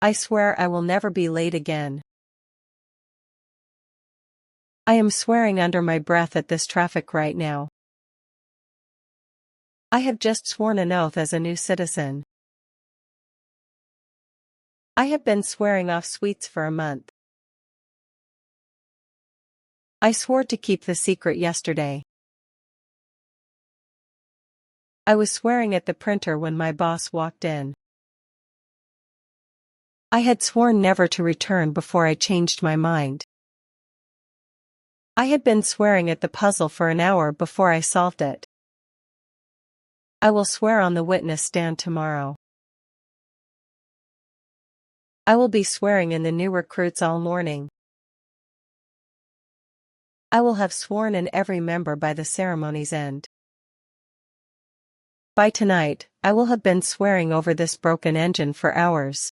I swear I will never be late again. I am swearing under my breath at this traffic right now. I have just sworn an oath as a new citizen. I have been swearing off sweets for a month. I swore to keep the secret yesterday. I was swearing at the printer when my boss walked in. I had sworn never to return before I changed my mind. I had been swearing at the puzzle for an hour before I solved it. I will swear on the witness stand tomorrow. I will be swearing in the new recruits all morning. I will have sworn in every member by the ceremony's end. By tonight, I will have been swearing over this broken engine for hours.